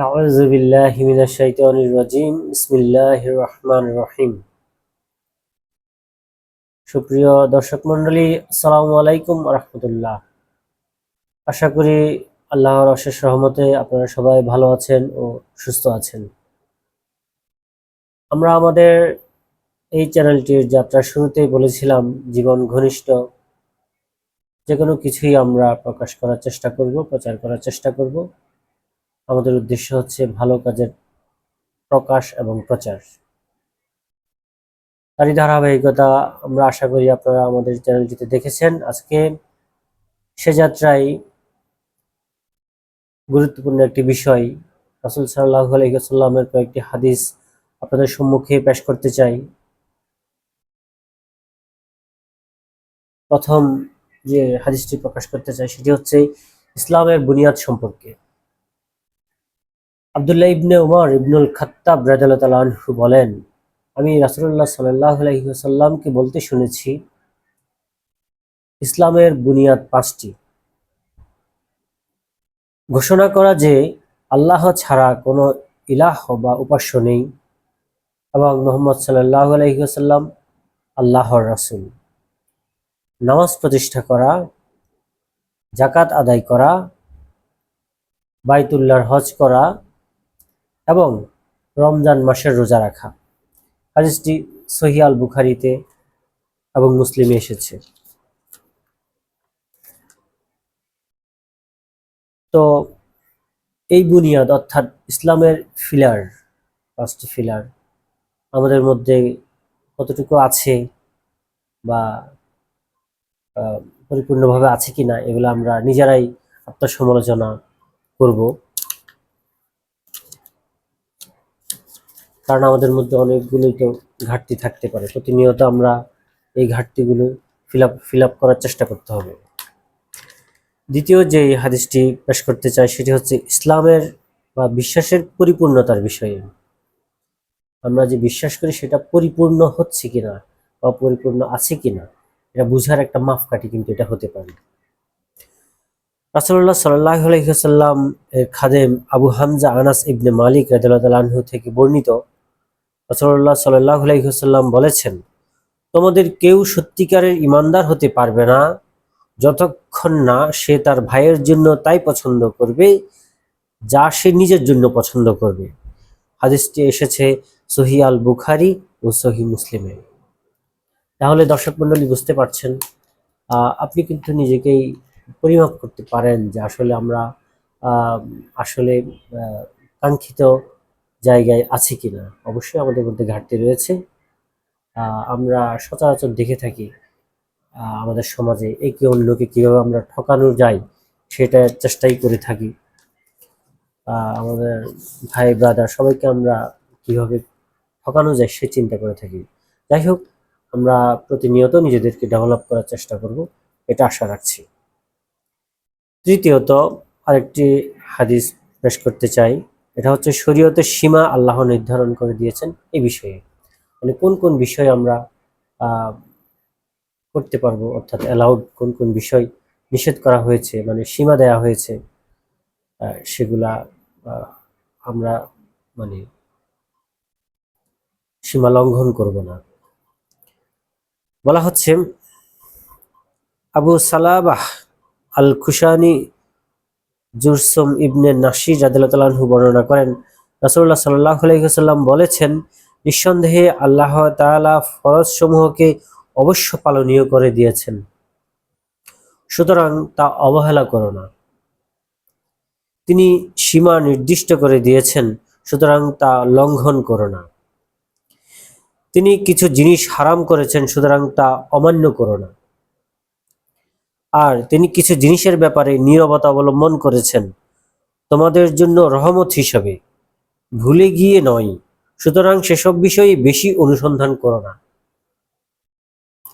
আউযু বিল্লাহি মিনাশ শাইতানির রাজিম। বিসমিল্লাহির রহমানির রহিম। সুপ্রিয় দর্শক মণ্ডলী, আসসালামু আলাইকুম ওয়া রাহমাতুল্লাহ। আশা করি আল্লাহর অশেষ রহমতে আপনারা সবাই ভালো আছেন ও সুস্থ আছেন। আমরা আমাদের এই চ্যানেলটির যাত্রার শুরুতেই বলেছিলাম, জীবন ঘনিষ্ঠ যে কোনো কিছুই আমরা প্রকাশ করার চেষ্টা করব, প্রচার করার চেষ্টা করব। আমাদের উদ্দেশ্য হচ্ছে ভালো কাজের প্রকাশ এবং প্রচার। তারই ধারাবাহিকতা আমরা আশা করি আপনারা আমাদের চ্যানেলটিতে দেখেছেন। আজকে সে যাত্রায় গুরুত্বপূর্ণ একটি বিষয়, রাসূল সাল্লাল্লাহু আলাইহি ওয়াসাল্লামের কয়েকটি হাদিস আপনাদের সম্মুখে পেশ করতে চাই। প্রথম যে হাদিসটি প্রকাশ করতে চাই সেটি হচ্ছে ইসলামের বুনিয়াদ সম্পর্কে। আব্দুল্লাহ ইবনে উমর ইবনুল খাত্তাব রাদিয়াল্লাহু তাআলা আনহু বলেন, আমি রাসূলুল্লাহ সাল্লাল্লাহু আলাইহি ওয়াসাল্লামকে বলতে শুনেছি, ইসলামের বুনিয়াদ পাঁচটি। ঘোষণা করা যে আল্লাহ ছাড়া কোনো ইলাহ বা উপাস্য নেই এবং মুহাম্মদ সাল্লাল্লাহু আলাইহি ওয়াসাল্লাম আল্লাহর রাসূল। নামাজ প্রতিষ্ঠা করা, যাকাত আদায় করা, বাইতুল্লাহর হজ করা এবং রমজান মাসের রোজা রাখা। হাদিসটি সহিহ আল বুখারীতে এবং মুসলিমে এসেছে। তো এই বুনিয়াদ অর্থাৎ ইসলামের ফিলার, পাঁচটি ফিলার আমাদের মধ্যে কতটুকু আছে বা পরিপূর্ণভাবে আছে কিনা, এগুলো আমরা নিজেরাই আত্মসমালোচনা করব। কারণ আমাদের মধ্যে অনেকগুলোই তো ঘাটতি থাকতে পারে। প্রতিনিয়ত আমরা এই ঘাটতিগুলো ফিল আপ করার চেষ্টা করতে হবে। দ্বিতীয় যে হাদিসটি পেশ করতে চাই সেটি হচ্ছে ইসলামের বা বিশ্বাসের পরিপূর্ণতার বিষয়ে। আমরা যে বিশ্বাস করি সেটা পরিপূর্ণ হচ্ছে কিনা বা পরিপূর্ণ আছে কিনা, এটা বুঝার একটা মাপকাঠি কিন্তু এটা হতে পারে। রাসূলুল্লাহ সাল্লাল্লাহু আলাইহি ওয়াসাল্লাম এর খাদেম আবু হামজা আনাস ইবনে মালিক রাদিয়াল্লাহু তাআলা আনহু থেকে বর্ণিত, রাসূলুল্লাহ সাল্লাল্লাহু আলাইহি ওয়াসাল্লাম বলেছেন, তোমাদের কেউ সত্যিকারের ঈমানদার হতে পারবে না যতক্ষণ না সে তার ভাইয়ের জন্য তাই পছন্দ করবে যা সে নিজের জন্য পছন্দ করবে। হাদিসটি এসেছে সহিহ আল বুখারী ও সহিহ মুসলিমে। তাহলে দর্শক মণ্ডলী বুঝতে পারছেন, আপনি কিন্তু নিজেকেই পরিমাপ করতে পারেন যে আসলে আমরা আসলে কাঙ্ক্ষিত জায়গায় আছি কিনা। অবশ্যই আমাদের মধ্যে ঘাটতি রয়েছে। আমরা সচরাচর দেখে থাকি আমাদের সমাজে একে অন্যকে কিভাবে আমরা ঠকানো যায় সেটার চেষ্টাই করে থাকি। আমাদের ভাই ব্রাদার সবাইকে আমরা কিভাবে ঠকানো যায় সে চিন্তা করে থাকি। যাই হোক, আমরা প্রতিনিয়ত নিজেদেরকে ডেভেলপ করার চেষ্টা করব, এটা আশা রাখছি। তৃতীয়ত আরেকটি হাদিস পেশ করতে চাই। এটা হচ্ছে শরীয়তের সীমা আল্লাহ নির্ধারণ করে দিয়েছেন এই বিষয়ে। মানে কোন কোন বিষয় আমরা করতে পারবো, অর্থাৎ অ্যালাউড কোন কোন বিষয় নিষেধ করা হয়েছে, মানে সীমা দেয়া হয়েছে, সেগুলা আমরা মানে সীমা লঙ্ঘন করব না। বলা হচ্ছে, আবু সালাবাহ আল খুশানি জুরসুম ইবনে নাশির রাদিয়াল্লাহু তাআলা আনহু বর্ণনা করেন, রাসূলুল্লাহ সাল্লাল্লাহু আলাইহি ওয়াসাল্লাম বলেছেন, নিঃসন্দেহে আল্লাহ তাআলা ফরজ সমূহকে অবশ্য পালনীয় করে দিয়েছেন, সুতরাং তা অবহেলা করো না। তিনি সীমা নির্দিষ্ট করে দিয়েছেন, সুতরাং তা লঙ্ঘন করো না। তিনি কিছু জিনিস হারাম করেছেন, সুতরাং তা অমান্য করো না। আর তিনি কিছু জিনিসের ব্যাপারে নীরবতা অবলম্বন করেছেন তোমাদের জন্য রহমত হিসাবে, ভুলে গিয়ে নয়, সুতরাং সেসব বিষয়ে বেশি অনুসন্ধান করো না।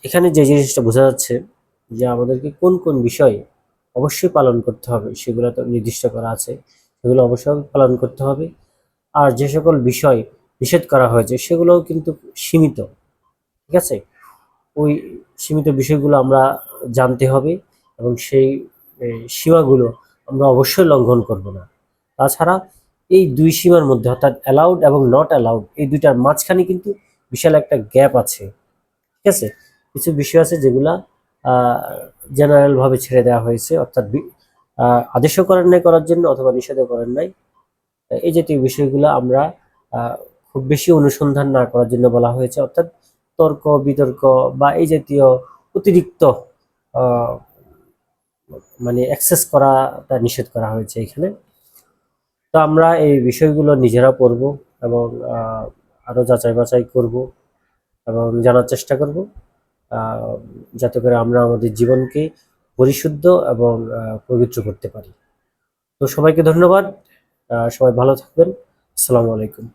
এখানে যে জিনিসটা বোঝা যাচ্ছে যে আমাদেরকে কোন কোন বিষয় অবশ্যই পালন করতে হবে সেগুলো তো নির্দিষ্ট করা আছে, সেগুলো অবশ্যই পালন করতে হবে। আর যে সকল বিষয় নিষেধ করা হয়েছে সেগুলোও কিন্তু সীমিত, ঠিক আছে? ওই সীমিত বিষয়গুলো আমরা জানতে হবে এবং সেই সীমাগুলো আমরা অবশ্যই লঙ্ঘন করব না। তাছাড়া এই দুই সীমার মধ্যে, অর্থাৎ অ্যালাউড এবং নট অ্যালাউড, এই দুইটার মাঝখানে কিন্তু বিশাল একটা গ্যাপ আছে। ঠিক আছে, কিছু বিষয় আছে যেগুলা জেনারেল ভাবে ছেড়ে দেওয়া হয়েছে, অর্থাৎ আদেশও করেন নাই করার জন্য অথবা নিষেধও করেন নাই। এই জাতীয় বিষয়গুলো আমরা খুব বেশি অনুসন্ধান না করার জন্য বলা হয়েছে, অর্থাৎ তর্ক বিতর্ক বা এই জাতীয় অতিরিক্ত মানে অ্যাক্সেস করাটা নিষেধ করা হয়েছে এখানে। তো আমরা এই বিষয়গুলো নিজেরা পড়ব এবং আরো যাচাই বাছাই করব এবং জানার চেষ্টা করব, যাতে করে আমরা আমাদের জীবনকে পরিশুদ্ধ এবং পবিত্র করতে পারি। তো সবাইকে ধন্যবাদ, সবাই ভালো থাকবেন। আসসালামু আলাইকুম।